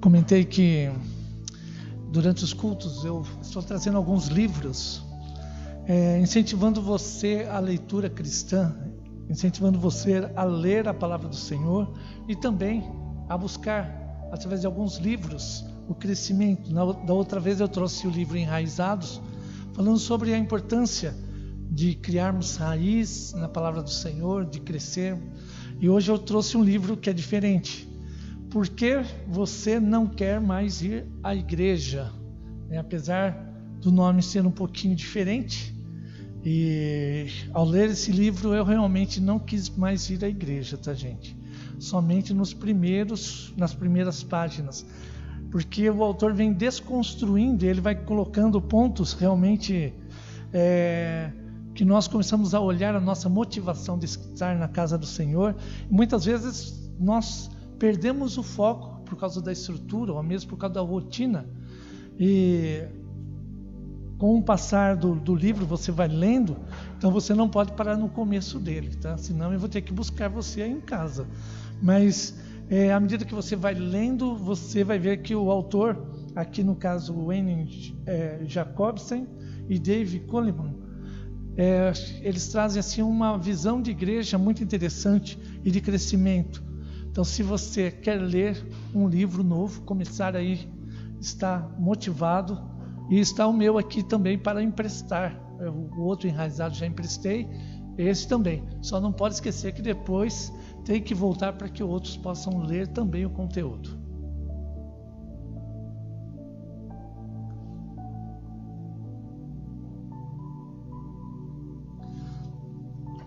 Comentei que durante os cultos eu estou trazendo alguns livros, incentivando você à leitura cristã, incentivando você a ler a palavra do Senhor e também a buscar, através de alguns livros, o crescimento. Da outra vez eu trouxe o livro Enraizados, falando sobre a importância de criarmos raiz na palavra do Senhor, de crescer. E hoje eu trouxe um livro que é diferente. Por que você não quer mais ir à igreja? Apesar do nome ser um pouquinho diferente, e ao ler esse livro eu realmente não quis mais ir à igreja, tá, gente? Somente nas primeiras páginas, porque o autor vem desconstruindo, ele vai colocando pontos realmente que nós começamos a olhar a nossa motivação de estar na casa do Senhor. E muitas vezes nós perdemos o foco por causa da estrutura, ou mesmo por causa da rotina. E com o passar do livro você vai lendo, então você não pode parar no começo dele, tá? Senão eu vou ter que buscar você aí em casa. Mas à medida que você vai lendo, você vai ver que o autor, aqui no caso Wayne Jacobsen e Dave Coleman, eles trazem assim uma visão de igreja muito interessante e de crescimento. Então, se você quer ler um livro novo, começar aí, está motivado, e está o meu aqui também para emprestar. O outro Enraizado já emprestei, esse também. Só não pode esquecer que depois tem que voltar para que outros possam ler também o conteúdo.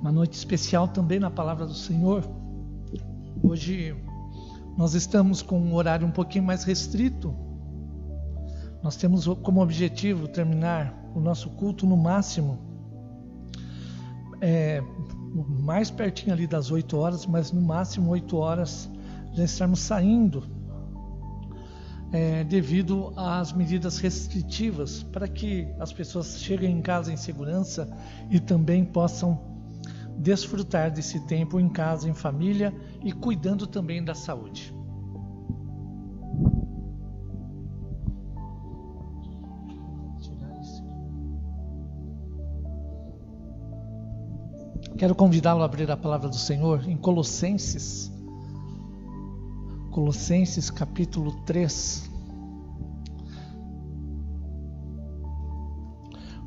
Uma noite especial também na Palavra do Senhor. Hoje nós estamos com um horário um pouquinho mais restrito. Nós temos como objetivo terminar o nosso culto no máximo, mais pertinho ali das 8 horas, mas no máximo 8 horas já estarmos saindo, devido às medidas restritivas, para que as pessoas cheguem em casa em segurança e também possam desfrutar desse tempo em casa, em família e cuidando também da saúde. Quero convidá-lo a abrir a palavra do Senhor em Colossenses capítulo 3.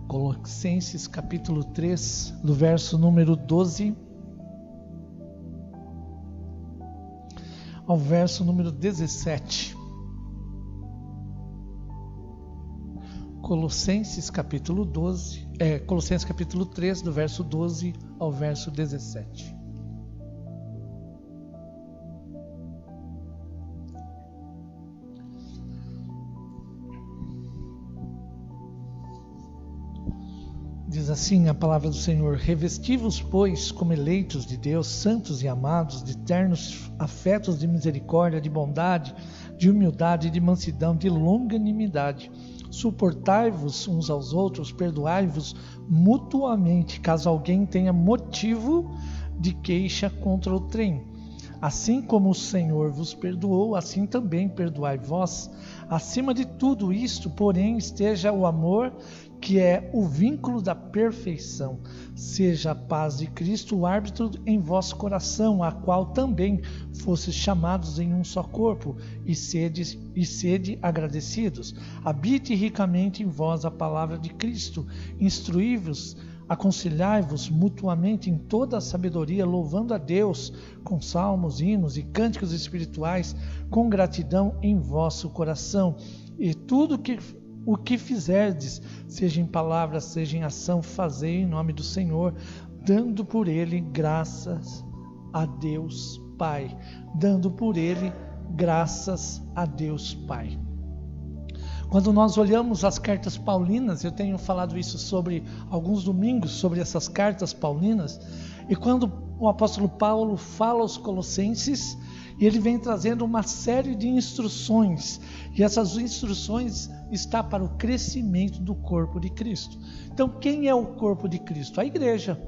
Colossenses capítulo 3, do verso número 12 ao verso número 17. Colossenses capítulo 3, do verso 12 ao verso 17. Diz assim a palavra do Senhor: revesti-vos, pois, como eleitos de Deus, santos e amados, de ternos afetos de misericórdia, de bondade, de humildade, de mansidão, de longanimidade. Suportai-vos uns aos outros, perdoai-vos mutuamente, caso alguém tenha motivo de queixa contra outrem. Assim como o Senhor vos perdoou, assim também perdoai vós. Acima de tudo isto, porém, esteja o amor, que é o vínculo da perfeição. Seja a paz de Cristo o árbitro em vosso coração, a qual também fostes chamados em um só corpo, e sede agradecidos. Habite ricamente em vós a palavra de Cristo. Instruí-vos, aconselhai-vos mutuamente em toda a sabedoria, louvando a Deus com salmos, hinos e cânticos espirituais, com gratidão em vosso coração. E tudo o que fizerdes, seja em palavra, seja em ação, fazei em nome do Senhor, dando por ele graças a Deus Pai. Dando por ele graças a Deus Pai. Quando nós olhamos as cartas paulinas, eu tenho falado isso sobre alguns domingos, sobre essas cartas paulinas, e quando o apóstolo Paulo fala aos Colossenses, ele vem trazendo uma série de instruções, e essas instruções estão para o crescimento do corpo de Cristo. Então, quem é o corpo de Cristo? A igreja.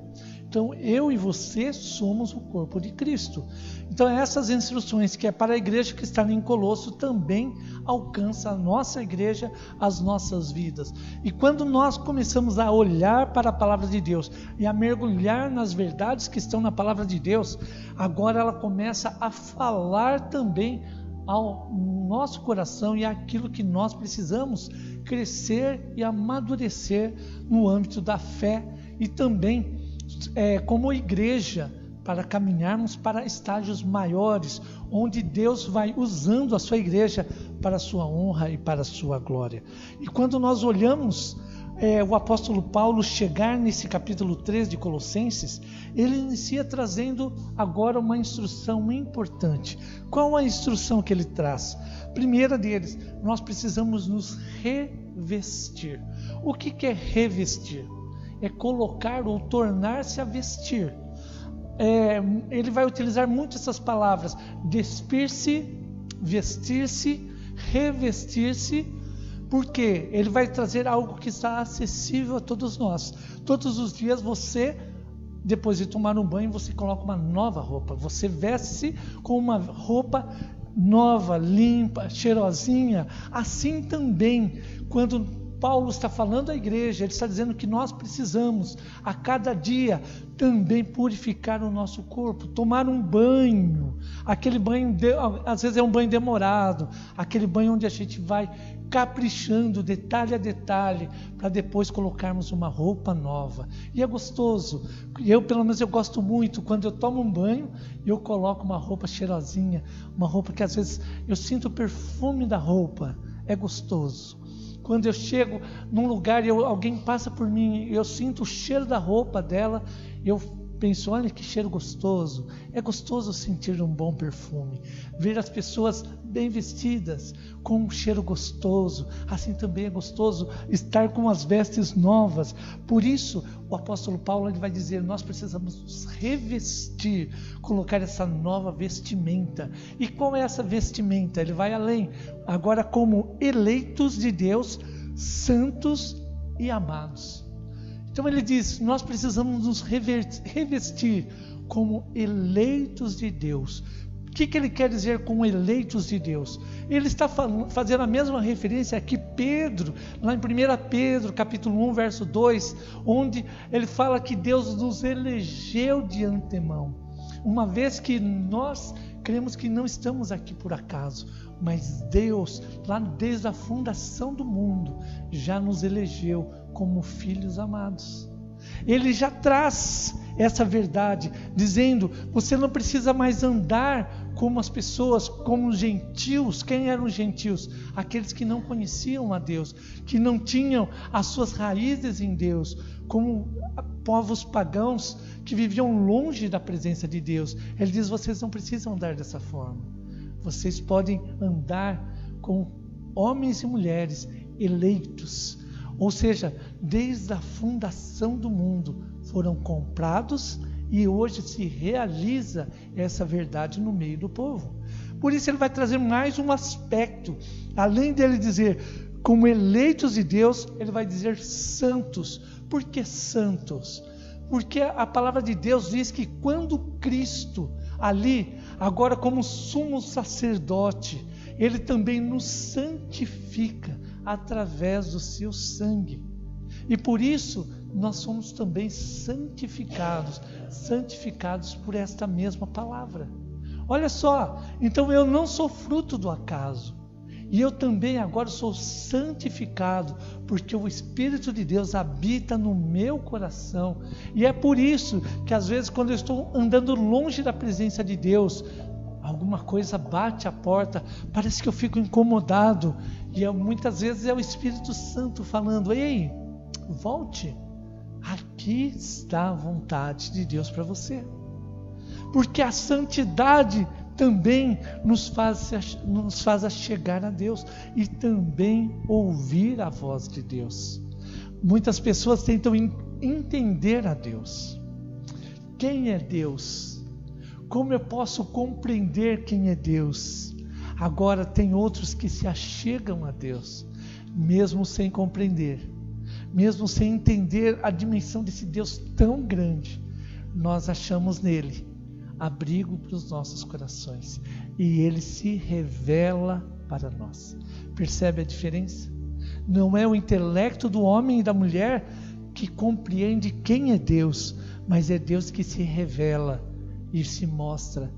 Então, eu e você somos o corpo de Cristo. Então, essas instruções que é para a igreja que está em Colosso também alcança a nossa igreja, as nossas vidas. E quando nós começamos a olhar para a palavra de Deus e a mergulhar nas verdades que estão na palavra de Deus, agora ela começa a falar também ao nosso coração e aquilo que nós precisamos crescer e amadurecer no âmbito da fé e também como igreja, para caminharmos para estágios maiores, onde Deus vai usando a sua igreja para a sua honra e para a sua glória. E quando nós olhamos o apóstolo Paulo chegar nesse capítulo 3 de Colossenses, ele inicia trazendo agora uma instrução importante. Qual a instrução que ele traz? Primeira deles, nós precisamos nos revestir. O que é revestir? É colocar ou tornar-se a vestir. Ele vai utilizar muito essas palavras: despir-se, vestir-se, revestir-se, porque ele vai trazer algo que está acessível a todos nós. Todos os dias você, depois de tomar um banho, você coloca uma nova roupa, você veste-se com uma roupa nova, limpa, cheirosinha. Assim também, quando Paulo está falando à igreja, ele está dizendo que nós precisamos a cada dia também purificar o nosso corpo, tomar um banho. Aquele banho, às vezes é um banho demorado, aquele banho onde a gente vai caprichando detalhe a detalhe, para depois colocarmos uma roupa nova. E é gostoso. Pelo menos eu gosto muito, quando eu tomo um banho, eu coloco uma roupa cheirosinha, uma roupa que às vezes eu sinto o perfume da roupa. É gostoso. Quando eu chego num lugar e alguém passa por mim, eu sinto o cheiro da roupa dela, eu penso, olha que cheiro gostoso. É gostoso sentir um bom perfume, ver as pessoas bem vestidas, com um cheiro gostoso. Assim também é gostoso estar com as vestes novas. Por isso, o apóstolo Paulo ele vai dizer, nós precisamos nos revestir, colocar essa nova vestimenta. E qual é essa vestimenta? Ele vai além, agora como eleitos de Deus, santos e amados. Então ele diz, nós precisamos nos revestir como eleitos de Deus. O que ele quer dizer com eleitos de Deus? Ele está fazendo a mesma referência que Pedro, lá em 1 Pedro, capítulo 1, verso 2, onde ele fala que Deus nos elegeu de antemão. Uma vez que nós cremos que não estamos aqui por acaso, mas Deus, lá desde a fundação do mundo, já nos elegeu como filhos amados. Ele já traz essa verdade, dizendo, você não precisa mais andar como as pessoas, como os gentios. Quem eram os gentios? Aqueles que não conheciam a Deus, que não tinham as suas raízes em Deus, como povos pagãos que viviam longe da presença de Deus. Ele diz, vocês não precisam andar dessa forma. Vocês podem andar com homens e mulheres eleitos, ou seja, desde a fundação do mundo foram comprados e hoje se realiza essa verdade no meio do povo. Por isso ele vai trazer mais um aspecto, além dele dizer como eleitos de Deus, ele vai dizer santos. Por que santos? Porque a palavra de Deus diz que quando Cristo ali, agora como sumo sacerdote, ele também nos santifica através do seu sangue. E por isso nós somos também santificados por esta mesma palavra. Olha só, então eu não sou fruto do acaso. E eu também agora sou santificado, porque o Espírito de Deus habita no meu coração. E é por isso que às vezes quando eu estou andando longe da presença de Deus, alguma coisa bate a porta, parece que eu fico incomodado. E muitas vezes é o Espírito Santo falando, ei, volte, aqui está a vontade de Deus para você. Porque a santidade também nos faz a chegar a Deus e também ouvir a voz de Deus. Muitas pessoas tentam entender a Deus. Quem é Deus? Como eu posso compreender quem é Deus? Agora tem outros que se achegam a Deus, mesmo sem compreender, mesmo sem entender a dimensão desse Deus tão grande. nós achamos nele abrigo para os nossos corações. E ele se revela para nós. Percebe a diferença? Não é o intelecto do homem e da mulher que compreende quem é Deus, mas é Deus que se revela e se mostra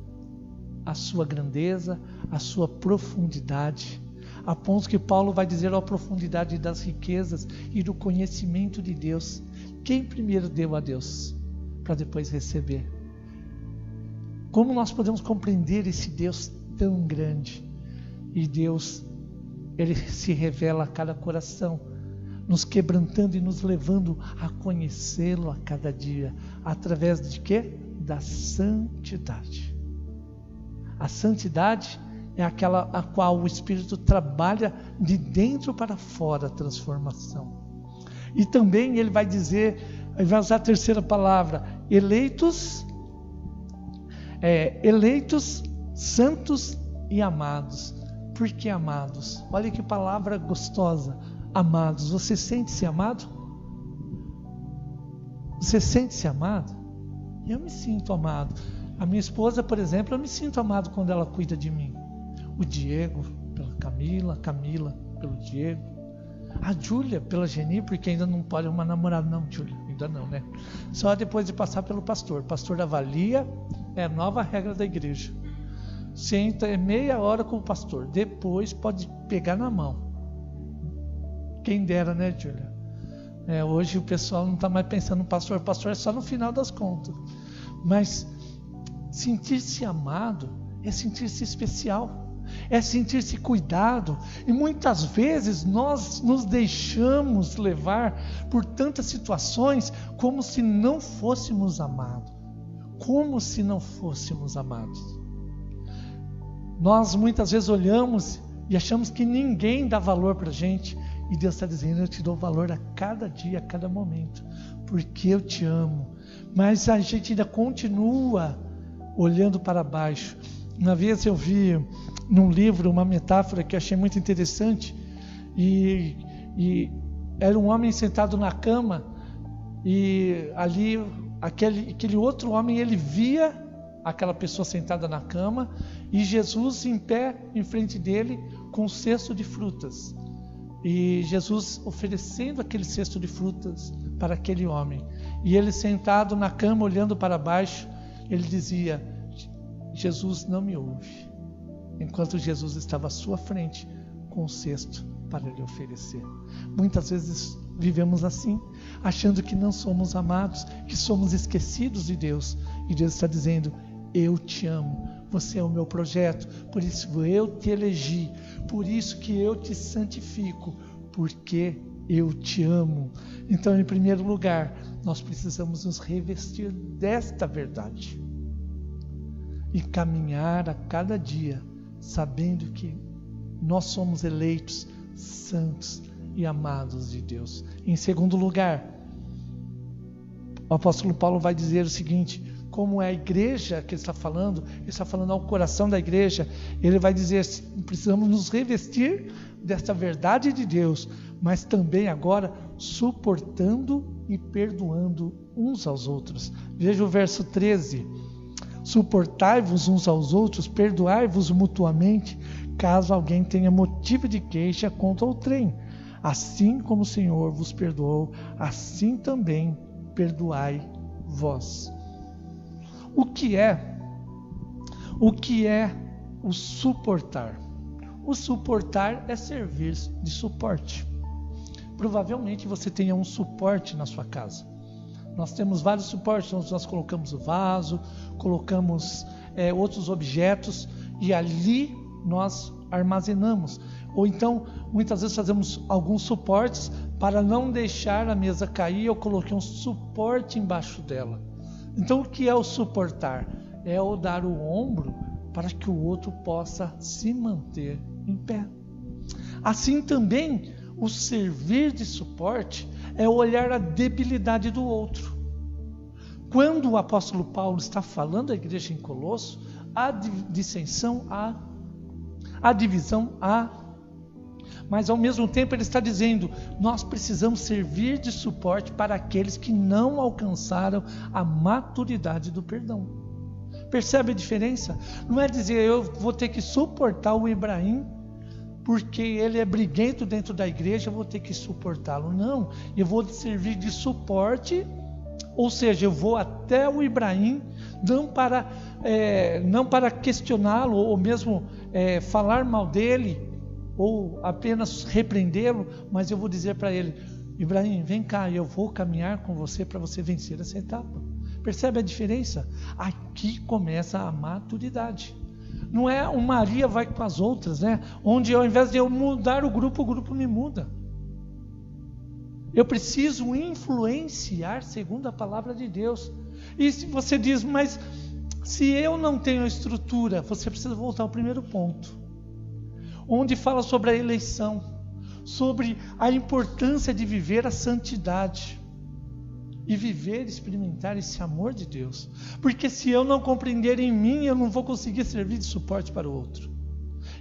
a sua grandeza, a sua profundidade, a ponto que Paulo vai dizer a profundidade das riquezas e do conhecimento de Deus. Quem primeiro deu a Deus, para depois receber? Como nós podemos compreender esse Deus tão grande? E Deus, ele se revela a cada coração, nos quebrantando e nos levando a conhecê-lo a cada dia. Através de quê? Da santidade. A santidade é aquela a qual o Espírito trabalha de dentro para fora a transformação. E também ele vai dizer, ele vai usar a terceira palavra, eleitos, santos e amados. Por que amados? Olha que palavra gostosa. Amados. Você sente-se amado? Você sente-se amado? Eu me sinto amado. A minha esposa, por exemplo, eu me sinto amado quando ela cuida de mim. O Diego pela Camila, a Camila pelo Diego, a Júlia pela Geni, porque ainda não pode arrumar namorado não, Júlia, ainda não, né? Só depois de passar pelo pastor. O pastor avalia, é a nova regra da igreja. Senta meia hora com o pastor, depois pode pegar na mão. Quem dera, né, Júlia? Hoje o pessoal não está mais pensando no pastor. O pastor é só no final das contas. Mas sentir-se amado é sentir-se especial, é sentir-se cuidado. E muitas vezes nós nos deixamos levar por tantas situações como se não fôssemos amados. Como se não fôssemos amados. Nós muitas vezes olhamos e achamos que ninguém dá valor para a gente. E Deus está dizendo, eu te dou valor a cada dia, a cada momento, porque eu te amo. Mas a gente ainda continua olhando para baixo. Uma vez eu vi num livro uma metáfora que eu achei muito interessante, e era um homem sentado na cama, e ali aquele outro homem, ele via aquela pessoa sentada na cama, e Jesus em pé em frente dele com um cesto de frutas. E Jesus oferecendo aquele cesto de frutas para aquele homem. E ele sentado na cama olhando para baixo, ele dizia, Jesus não me ouve. Enquanto Jesus estava à sua frente com o cesto para lhe oferecer. Muitas vezes vivemos assim, achando que não somos amados, que somos esquecidos de Deus. E Deus está dizendo, eu te amo, você é o meu projeto, por isso eu te elegi, por isso que eu te santifico, porque eu te amo. Então, em primeiro lugar, nós precisamos nos revestir desta verdade e caminhar a cada dia, sabendo que nós somos eleitos, santos e amados de Deus. Em segundo lugar, o apóstolo Paulo vai dizer o seguinte, como é a igreja que ele está falando ao coração da igreja, ele vai dizer, precisamos nos revestir desta verdade de Deus, mas também agora suportando e perdoando uns aos outros. Veja o verso 13, suportai-vos uns aos outros, perdoai-vos mutuamente, caso alguém tenha motivo de queixa contra outrem. Assim como o Senhor vos perdoou, assim também perdoai vós. O que é o suportar? O suportar é servir de suporte. Provavelmente você tenha um suporte na sua casa. Nós temos vários suportes, nós colocamos o vaso, colocamos outros objetos e ali nós armazenamos. Ou então, muitas vezes fazemos alguns suportes para não deixar a mesa cair, eu coloquei um suporte embaixo dela. Então, o que é o suportar? É o dar o ombro para que o outro possa se manter em pé. Assim também, o servir de suporte é olhar a debilidade do outro. Quando o apóstolo Paulo está falando à igreja em Colosso, há dissensão, há divisão, há. mas ao mesmo tempo ele está dizendo, nós precisamos servir de suporte para aqueles que não alcançaram a maturidade do perdão. Percebe a diferença? Não é dizer, eu vou ter que suportar o Ibrahim, porque ele é briguento dentro da igreja, eu vou ter que suportá-lo. Não, eu vou servir de suporte, ou seja, eu vou até o Ibrahim, não para questioná-lo, ou mesmo falar mal dele, ou apenas repreendê-lo, mas eu vou dizer para ele, Ibrahim, vem cá, eu vou caminhar com você para você vencer essa etapa. Percebe a diferença? Aqui começa a maturidade. Não é o Maria vai com as outras, né? Onde ao invés de eu mudar o grupo me muda. Eu preciso influenciar segundo a palavra de Deus. E se você diz, mas se eu não tenho a estrutura, você precisa voltar ao primeiro ponto, onde fala sobre a eleição, sobre a importância de viver a santidade e viver, experimentar esse amor de Deus. Porque se eu não compreender em mim, eu não vou conseguir servir de suporte para o outro.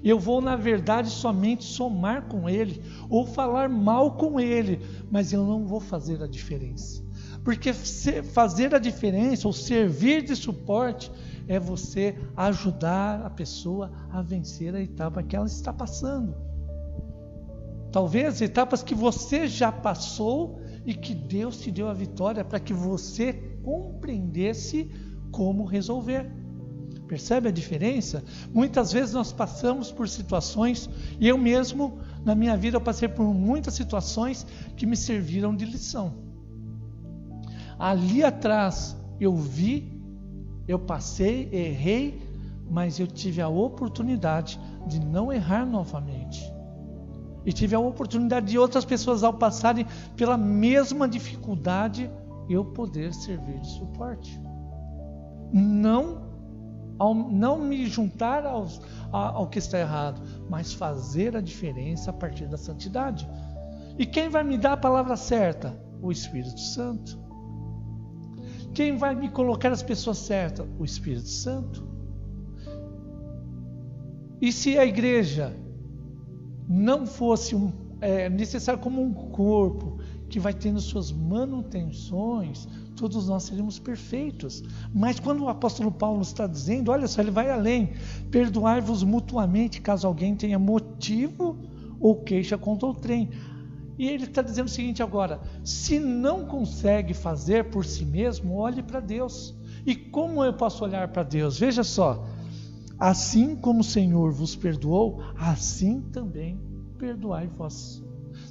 Eu vou, na verdade, somente somar com ele ou falar mal com ele, mas eu não vou fazer a diferença. Porque fazer a diferença ou servir de suporte é você ajudar a pessoa a vencer a etapa que ela está passando. Talvez etapas que você já passou e que Deus te deu a vitória para que você compreendesse como resolver. Percebe a diferença? Muitas vezes nós passamos por situações, e eu mesmo, na minha vida, eu passei por muitas situações que me serviram de lição. Ali atrás, eu vi, eu passei, errei, mas eu tive a oportunidade de não errar novamente. E tive a oportunidade de outras pessoas, ao passarem pela mesma dificuldade, eu poder servir de suporte. Não me juntar ao que está errado, mas fazer a diferença a partir da santidade. E quem vai me dar a palavra certa? O Espírito Santo. Quem vai me colocar as pessoas certas? O Espírito Santo. E se a igreja não fosse necessário como um corpo que vai tendo suas manutenções, todos nós seríamos perfeitos. Mas quando o apóstolo Paulo está dizendo, olha só, ele vai além, perdoai-vos mutuamente caso alguém tenha motivo ou queixa contra outrem. E ele está dizendo o seguinte agora, se não consegue fazer por si mesmo, olhe para Deus. E como eu posso olhar para Deus? Veja só, assim como o Senhor vos perdoou, assim também perdoai vós.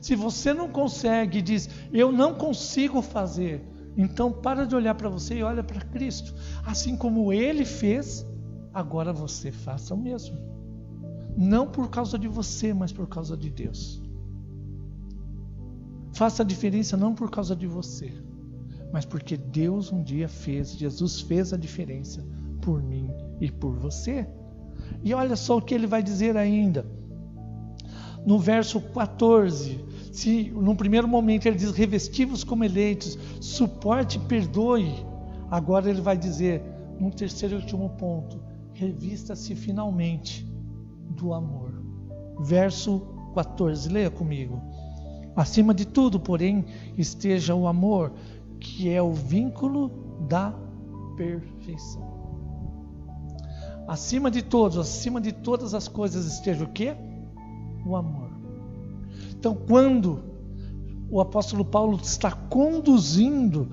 Se você não consegue e diz, eu não consigo fazer, então para de olhar para você e olha para Cristo. Assim como Ele fez, agora você faça o mesmo. Não por causa de você, mas por causa de Deus. Faça a diferença não por causa de você, mas porque Deus um dia fez, Jesus fez a diferença por mim e por você. E olha só o que ele vai dizer ainda. No verso 14, se no primeiro momento ele diz, revesti-vos como eleitos, suporte e perdoe. Agora ele vai dizer, no terceiro e último ponto, revista-se finalmente do amor. Verso 14, leia comigo. Acima de tudo, porém, esteja o amor, que é o vínculo da perfeição. Acima de todos, acima de todas as coisas esteja o quê? O amor. Então, quando o apóstolo Paulo está conduzindo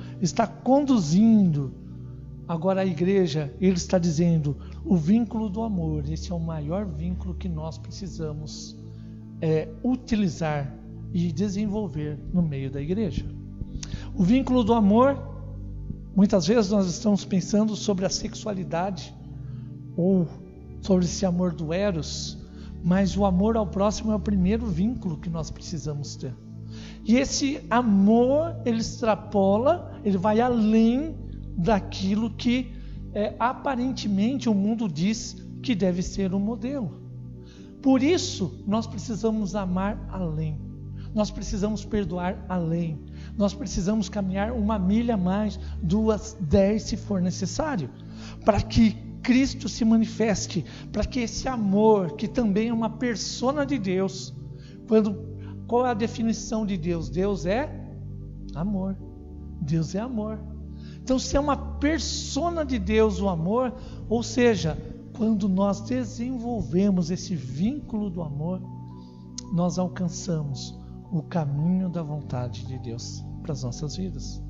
agora a igreja, ele está dizendo, o vínculo do amor, esse é o maior vínculo que nós precisamos utilizar e desenvolver no meio da igreja. O vínculo do amor, muitas vezes nós estamos pensando sobre a sexualidade, ou sobre esse amor do eros, mas o amor ao próximo é o primeiro vínculo que nós precisamos ter. E esse amor, ele extrapola, ele vai além daquilo que aparentemente o mundo diz que deve ser o modelo. Por isso, nós precisamos amar além. Nós precisamos perdoar além. Nós precisamos caminhar 1 milha a mais, 2, 10 se for necessário, para que Cristo se manifeste, para que esse amor, que também é uma persona de Deus, Qual é a definição de Deus? Deus é amor. Deus é amor. Então, se é uma persona de Deus o amor, ou seja, quando nós desenvolvemos esse vínculo do amor, nós alcançamos o caminho da vontade de Deus para as nossas vidas.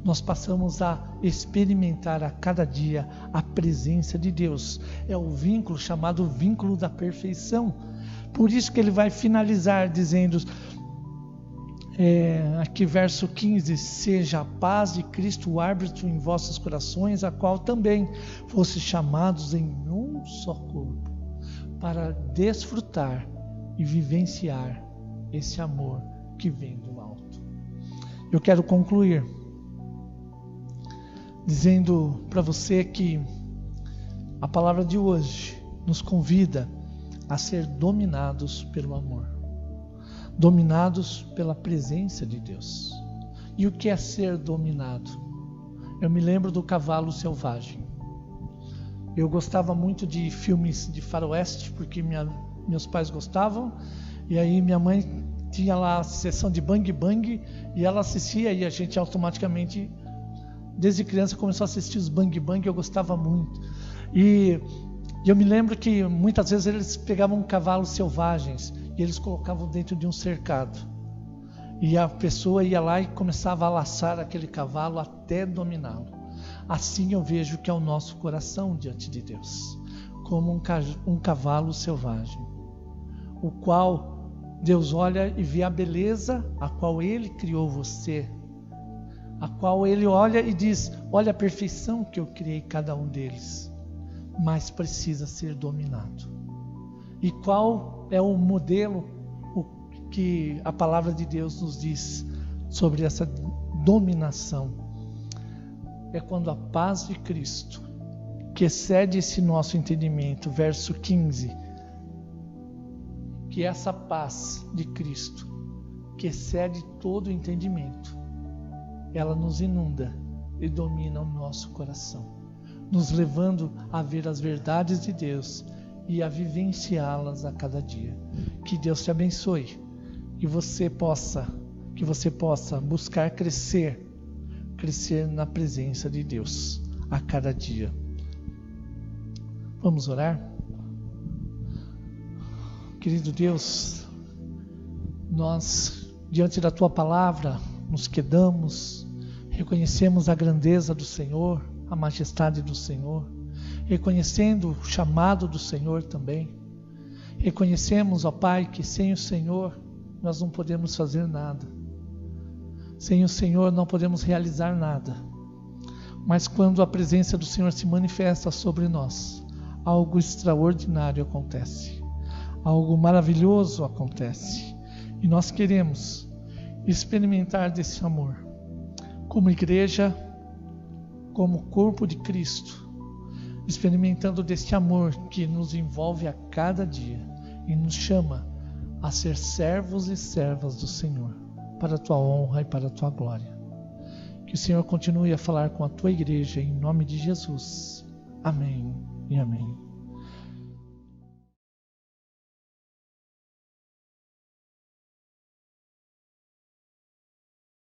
Nós passamos a experimentar a cada dia a presença de Deus. É o vínculo chamado vínculo da perfeição. Por isso que ele vai finalizar dizendo, aqui verso 15, seja a paz de Cristo o árbitro em vossos corações, a qual também fosse chamados em um só corpo, para desfrutar e vivenciar esse amor que vem do alto. Eu quero concluir dizendo para você que a palavra de hoje nos convida a ser dominados pelo amor, dominados pela presença de Deus. E o que é ser dominado? Eu me lembro do cavalo selvagem. Eu gostava muito de filmes de faroeste, porque meus pais gostavam, e aí minha mãe tinha lá a sessão de Bang Bang, e ela assistia, e a gente automaticamente, desde criança, começou a assistir os Bang Bang, eu gostava muito. E eu me lembro que muitas vezes eles pegavam cavalos selvagens e eles colocavam dentro de um cercado. E a pessoa ia lá e começava a laçar aquele cavalo até dominá-lo. Assim eu vejo que é o nosso coração diante de Deus, como um cavalo selvagem, o qual Deus olha e vê a beleza a qual Ele criou você, a qual Ele olha e diz, olha a perfeição que eu criei cada um deles, mas precisa ser dominado. E qual é o modelo, o que a palavra de Deus nos diz sobre essa dominação? É quando a paz de Cristo, que excede esse nosso entendimento, verso 15, que essa paz de Cristo, que excede todo o entendimento, ela nos inunda e domina o nosso coração, nos levando a ver as verdades de Deus e a vivenciá-las a cada dia. Que Deus te abençoe, que você possa buscar crescer na presença de Deus a cada dia. Vamos orar? Querido Deus, nós, diante da Tua palavra, nos quedamos, reconhecemos a grandeza do Senhor, a majestade do Senhor, reconhecendo o chamado do Senhor também. Reconhecemos, ó Pai, que sem o Senhor nós não podemos fazer nada. Sem o Senhor não podemos realizar nada. Mas quando a presença do Senhor se manifesta sobre nós, algo extraordinário acontece. Algo maravilhoso acontece. E nós queremos experimentar desse amor. Como igreja, como corpo de Cristo, experimentando desse amor que nos envolve a cada dia e nos chama a ser servos e servas do Senhor, para a Tua honra e para a Tua glória. Que o Senhor continue a falar com a Tua igreja em nome de Jesus. Amém e amém.